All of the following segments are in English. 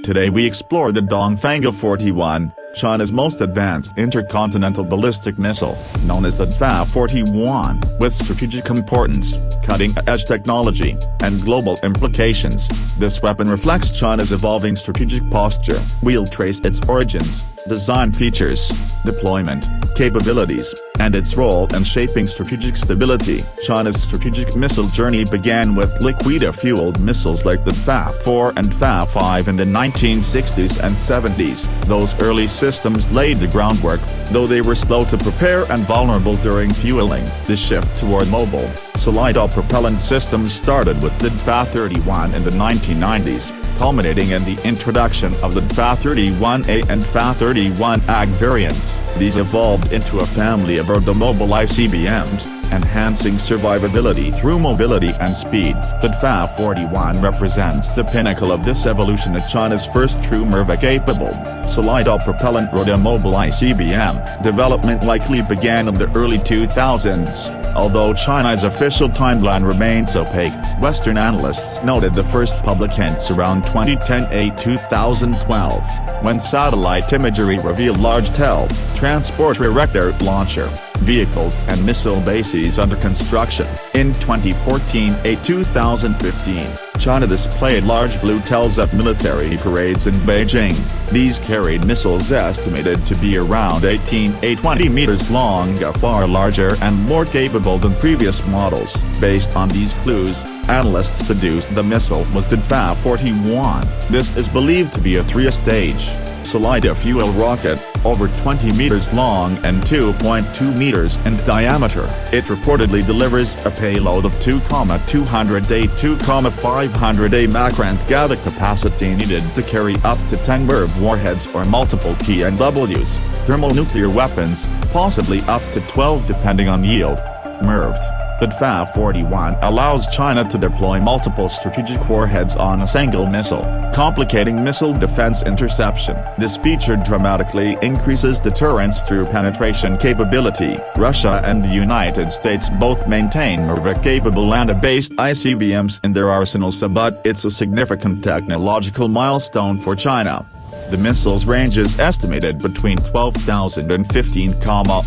Today we explore the Dongfang 41, China's most advanced intercontinental ballistic missile, known as the DA-41, with strategic importance, cutting-edge technology, and global implications. This weapon reflects China's evolving strategic posture. We'll trace its origins, design features, deployment capabilities, and its role in shaping strategic stability. China's strategic missile journey began with liquid-fueled missiles like the DA-4 and DA-5 in the 1960s and 70s. Those early systems laid the groundwork, though they were slow to prepare and vulnerable during fueling. The shift toward mobile, solid propellant systems started with the DA-31 in the 1990s, culminating in the introduction of the DA-31A and DA-31AG variants. These evolved into a family of mobile ICBMs, enhancing survivability through mobility and speed. The DA-41 represents the pinnacle of this evolution as China's first true MIRV-capable, solid propellant mobile ICBM. Development likely began in the early 2000s. Although China's official timeline remains opaque, Western analysts noted the first public hints around 2010–2012, when satellite imagery revealed large transport erector launcher vehicles and missile bases under construction. In 2014–2015, China displayed large blue tails at military parades in Beijing. These carried missiles estimated to be around 18–20 meters long, far larger and more capable than previous models. Based on these clues, analysts deduced the missile was the DA-41. This is believed to be a three-stage, solid-fuel rocket, over 20 meters long and 2.2 meters in diameter. It reportedly delivers a payload of 2,200A 2,500A Mach and gather capacity needed to carry up to 10 MIRV warheads or multiple TNWs, thermonuclear weapons, possibly up to 12 depending on yield. MIRV. The DA-41 allows China to deploy multiple strategic warheads on a single missile, complicating missile defense interception. This feature dramatically increases deterrence through penetration capability. Russia and the United States both maintain MIRV-capable land-based ICBMs in their arsenals, but it's a significant technological milestone for China. The missile's range is estimated between 12,000 and 15,000 km.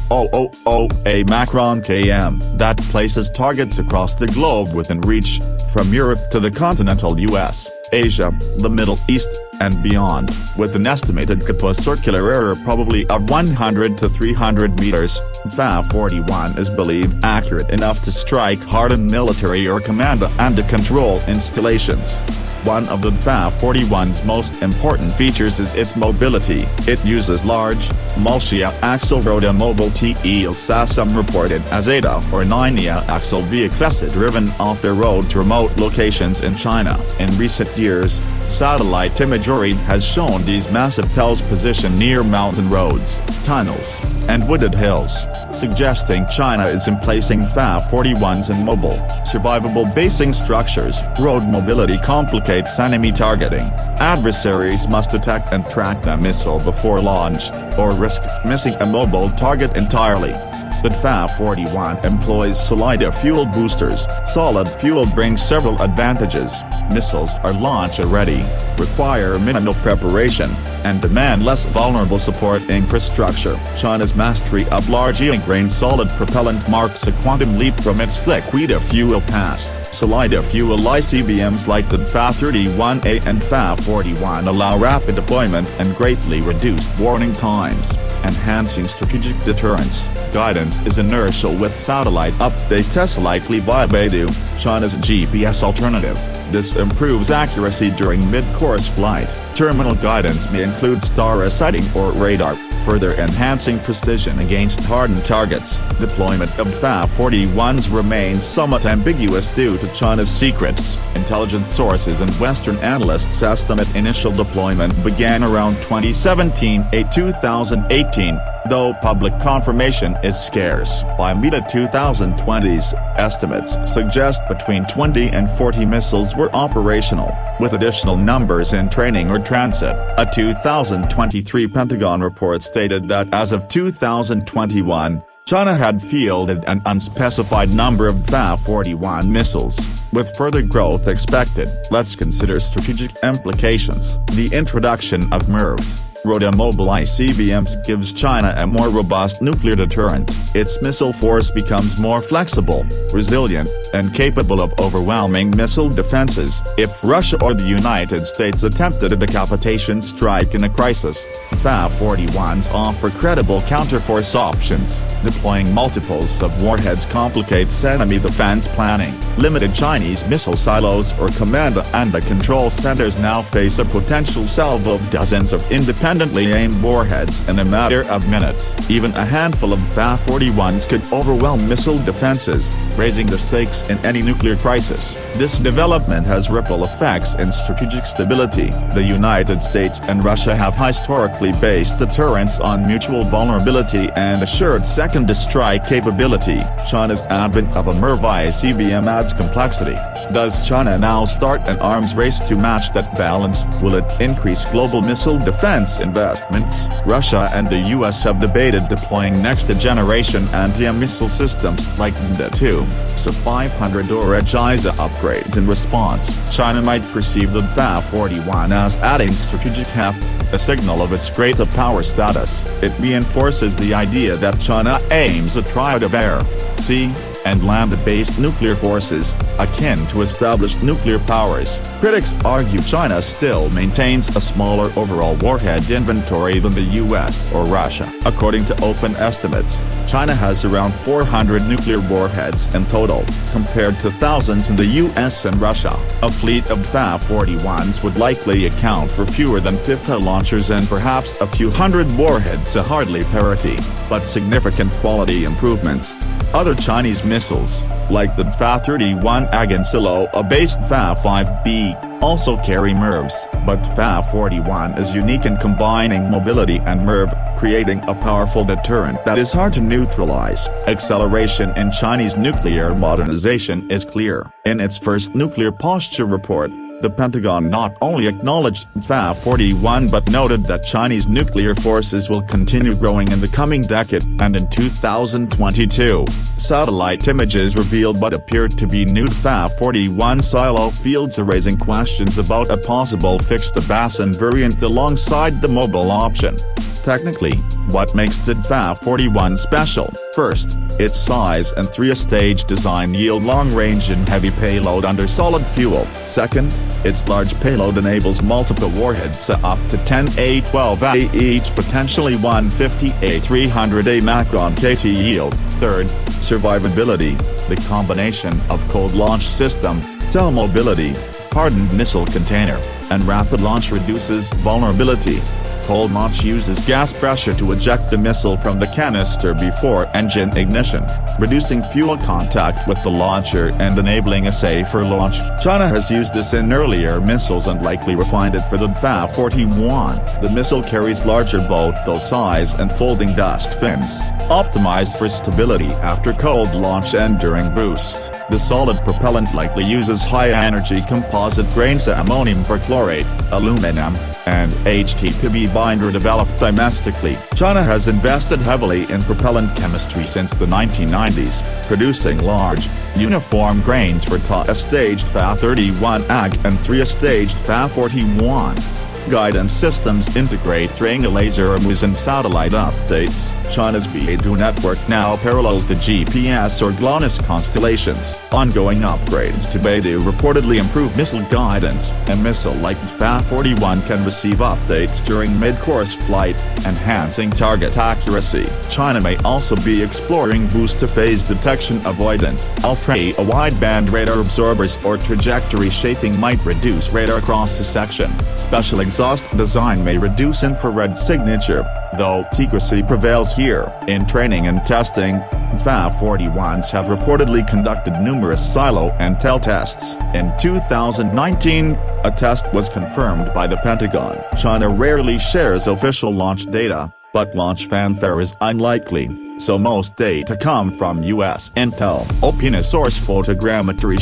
That places targets across the globe within reach, from Europe to the continental US, Asia, the Middle East, and beyond. With an estimated circular error probably of 100 to 300 meters, DA-41 is believed accurate enough to strike hardened military or command and control installations. One of the DA-41's most important features is its mobility. It uses large, multi-axle rotor-mobile TEL, some reported as 8 or 9-axle vehicles driven off the road to remote locations in China. In recent years, satellite imagery has shown these massive TELs positioned near mountain roads, tunnels, and wooded hills, suggesting China is emplacing DA-41s in mobile, survivable basing structures. Road mobility complicates enemy targeting. Adversaries must detect and track the missile before launch, or risk missing a mobile target entirely. The DA-41 employs solid fuel boosters. Solid fuel brings several advantages. Missiles are launch-ready, require minimal preparation, and demand less vulnerable support infrastructure. China's mastery of large ingrained solid propellant marks a quantum leap from its liquid fuel past. Solid fuel ICBMs like the DA-31A and DA-41 allow rapid deployment and greatly reduced warning times, enhancing strategic deterrence. Guidance is inertial with satellite update tests likely via BeiDou, China's GPS alternative. This improves accuracy during mid-course flight. Terminal guidance may include star sighting or radar, further enhancing precision against hardened targets. Deployment of DA-41s remains somewhat ambiguous due to China's secrets. Intelligence sources and Western analysts estimate initial deployment began around 2017–2018, though public confirmation is scarce. By mid-2020s, estimates suggest between 20 and 40 missiles were operational, with additional numbers in training or transit. A 2023 Pentagon report stated that as of 2021, China had fielded an unspecified number of DA-41 missiles. with further growth expected. Let's consider strategic implications. The introduction of MIRVs, Rotor-Mobile ICBMs, gives China a more robust nuclear deterrent. Its missile force becomes more flexible, resilient, and capable of overwhelming missile defenses. If Russia or the United States attempted a decapitation strike in a crisis, FA-41s offer credible counterforce options. Deploying multiples of warheads complicates enemy defense planning. Limited Chinese missile silos or command and control centers now face a potential salvo of dozens of independently aimed warheads in a matter of minutes. Even a handful of FA-41s could overwhelm missile defenses, raising the stakes in any nuclear crisis. This development has ripple effects in strategic stability. The United States and Russia have historically based deterrence on mutual vulnerability and assured second-to-strike capability. China's advent of a MIRV ICBM adds complexity. Does China now start an arms race to match that balance? Will it increase global missile defense investments? Russia and the US have debated deploying next-generation anti-missile systems like BeiDou, Su-500 or JISA upgrades in response. China might perceive the FA-41 as adding strategic heft, a signal of its greater power status. It reinforces the idea that China aims a triad of air, sea, and land-based nuclear forces, akin to established nuclear powers. Critics argue China still maintains a smaller overall warhead inventory than the US or Russia. According to open estimates, China has around 400 nuclear warheads in total, compared to thousands in the US and Russia. A fleet of FA-41s would likely account for fewer than 50 launchers and perhaps a few hundred warheads, a hardly parity, but significant quality improvements. Other Chinese missiles, like the FA-31 Agansilo-based FA-5B, also carry MIRVs, but FA-41 is unique in combining mobility and MIRV, creating a powerful deterrent that is hard to neutralize. Acceleration in Chinese nuclear modernization is clear. In its first nuclear posture report, the Pentagon not only acknowledged FA-41 but noted that Chinese nuclear forces will continue growing in the coming decade, and in 2022, satellite images revealed what appeared to be nude FA-41 silo fields, raising questions about a possible fixed-basin variant alongside the mobile option. Technically, what makes the FA-41 special? First, its size and three-stage design yield long-range and heavy payload under solid fuel. Second, its large payload enables multiple warheads up to 10 A-12A each, potentially 150 A-300A Mach on KT yield. Third, survivability. The combination of cold launch system, telemobility, hardened missile container, and rapid launch reduces vulnerability. Cold launch uses gas pressure to eject the missile from the canister before engine ignition, reducing fuel contact with the launcher and enabling a safer launch. China has used this in earlier missiles and likely refined it for the FA-41. The missile carries larger both size and folding dust fins, optimized for stability after cold launch and during boost. The solid propellant likely uses high-energy composite grains, ammonium perchlorate, aluminum, and HTPB binder developed domestically. China has invested heavily in propellant chemistry since the 1990s, producing large, uniform grains for two-staged FA-31 AG and three-staged FA-41. Guidance systems integrate triangle laser arms and satellite updates. China's BeiDou network now parallels the GPS or GLONASS constellations. Ongoing upgrades to BeiDou reportedly improve missile guidance, and missile like FA-41 can receive updates during mid-course flight, enhancing target accuracy. China may also be exploring boost-to-phase detection avoidance. Ultra-wideband radar absorbers or trajectory shaping might reduce radar cross-section. Special exhaust design may reduce infrared signature, though secrecy prevails here. In training and testing, FA-41s have reportedly conducted numerous silo and tail tests. In 2019, a test was confirmed by the Pentagon. China rarely shares official launch data, but launch fanfare is unlikely, so most data come from US intel. Opina source photogrammetry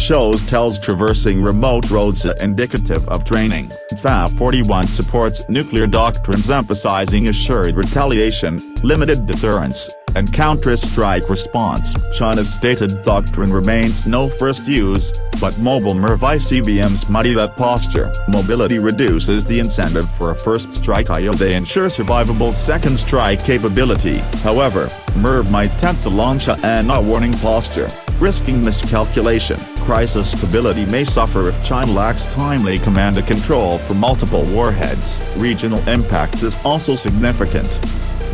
tells traversing remote roads indicative of training. FA-41 supports nuclear doctrines emphasizing assured retaliation, limited deterrence, and counter-strike response. China's stated doctrine remains no first use, but mobile MIRV ICBMs muddy that posture. Mobility reduces the incentive for a first strike, i.e. they ensure survivable second strike capability. However, MIRV might tempt the launcher and not warning posture, risking miscalculation. Crisis stability may suffer if China lacks timely command and control for multiple warheads. Regional impact is also significant.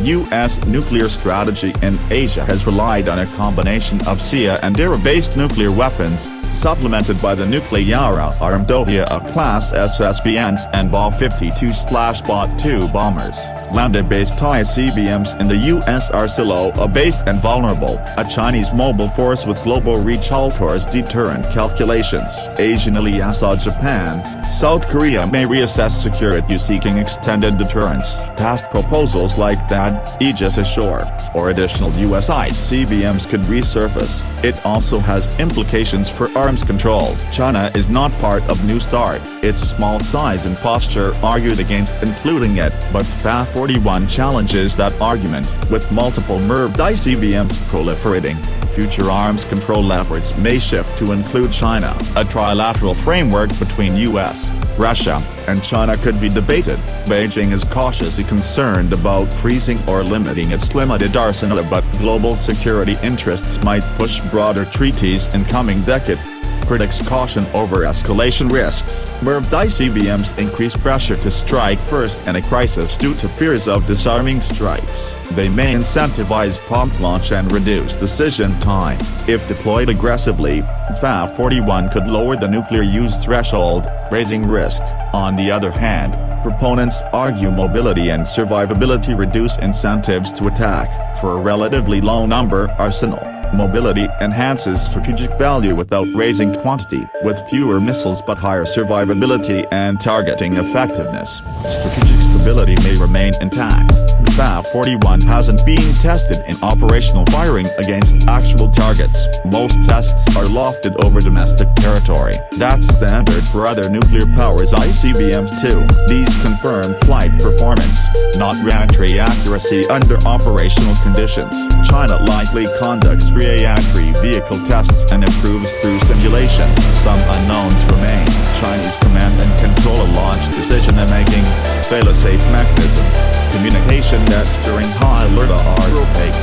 U.S. nuclear strategy in Asia has relied on a combination of SIA and air-based nuclear weapons, supplemented by the nuclear-armed Ohia-class SSBNs and Ba-52/Ba-2 bombers. Land-based ICBMs in the U.S. are silo-based and vulnerable. A Chinese mobile force with global reach alters deterrent calculations. Asian allies Japan, South Korea may reassess security seeking extended deterrence. Past proposals like that, Aegis ashore, or additional U.S. ICBMs could resurface. It also has implications for arms control. China is not part of New START. Its small size and posture argued against including it, but FA-41 challenges that argument. With multiple MIRV ICBMs proliferating, future arms control efforts may shift to include China. A trilateral framework between U.S., Russia, and China could be debated. Beijing is cautiously concerned about freezing or limiting its limited arsenal, but global security interests might push broader treaties in coming decade. Critics caution over escalation risks. MIRV ICBMs increase pressure to strike first in a crisis due to fears of disarming strikes. They may incentivize prompt launch and reduce decision time. If deployed aggressively, FA-41 could lower the nuclear use threshold, raising risk. On the other hand, proponents argue mobility and survivability reduce incentives to attack. For a relatively low number arsenal, mobility enhances strategic value without raising quantity. With fewer missiles but higher survivability and targeting effectiveness, strategic stability may remain intact. FA-41 hasn't been tested in operational firing against actual targets. Most tests are lofted over domestic territory. That's standard for other nuclear powers ICBMs too. These confirm flight performance, not reentry accuracy under operational conditions. China likely conducts reentry vehicle tests and improves through simulation. Some unknowns remain. Chinese command and control launch decision-making, fail-safe mechanisms, communication nets during high alert are opaque.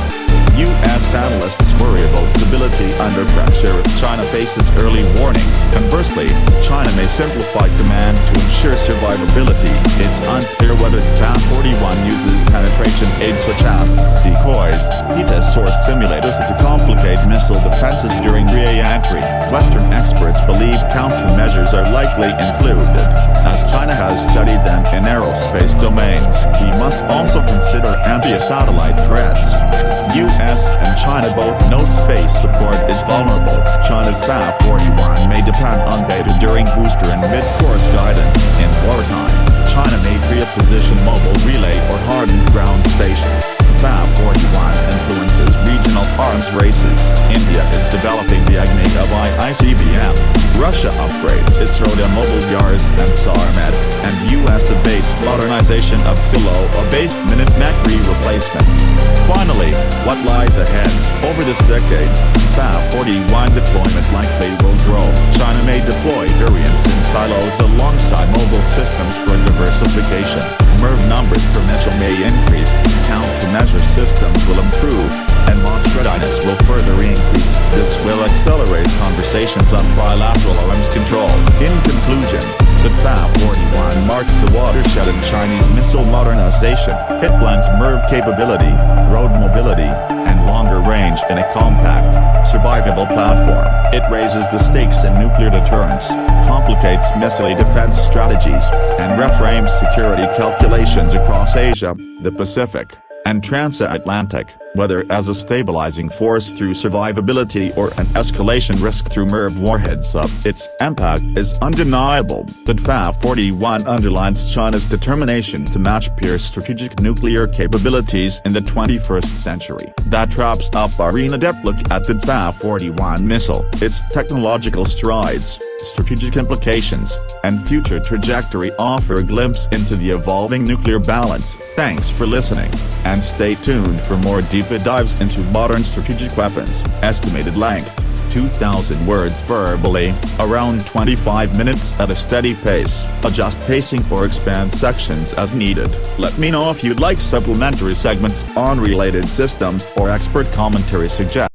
U.S. analysts worry about stability under pressure if China faces early warning. Conversely, China may simplify command to ensure survivability. It's unclear whether FA-41 uses penetration aids such as decoys, heat source simulators to complicate missile defenses during re-entry. Western experts believe countermeasures are likely included, as China has studied them in aerospace domains. We must also consider anti-satellite threats. U.S. and China both know space support is vulnerable. China's FA-41 may depend on BeiDou during booster and mid-course guidance. In wartime, China may pre-position mobile relay or hardened ground stations. FA-41 influences regional arms races. India is developing the Agni of ICBM. Russia upgrades its Rota mobile YARS and SAR-MED, and U.S. debates modernization of silo-based MIRV replacements. Finally, what lies ahead? Over this decade, FA-41 deployment likely will grow. China may deploy variants in silos alongside mobile systems for diversification. MIRV numbers per missile may increase, countermeasure systems will improve, and launch readiness will further increase. This will accelerate conversations on trilateral arms control. In conclusion, the FA-41 marks a watershed in Chinese missile modernization. It blends MIRV capability, road mobility, and longer range in a compact, survivable platform. It raises the stakes in nuclear deterrence, complicates missile defense strategies, and reframes security calculations across Asia, the Pacific, and transatlantic. Whether as a stabilizing force through survivability or an escalation risk through MIRV warheads, its impact is undeniable. The FA-41 underlines China's determination to match peers' strategic nuclear capabilities in the 21st century. That wraps up our in-depth look at the FA-41 missile, its technological strides, strategic implications, and future trajectory offer a glimpse into the evolving nuclear balance. Thanks for listening, and stay tuned for more deep deep it dives into modern strategic weapons. Estimated length: 2,000 words verbally, around 25 minutes at a steady pace. Adjust pacing or expand sections as needed. Let me know if you'd like supplementary segments on related systems or expert commentary suggestions.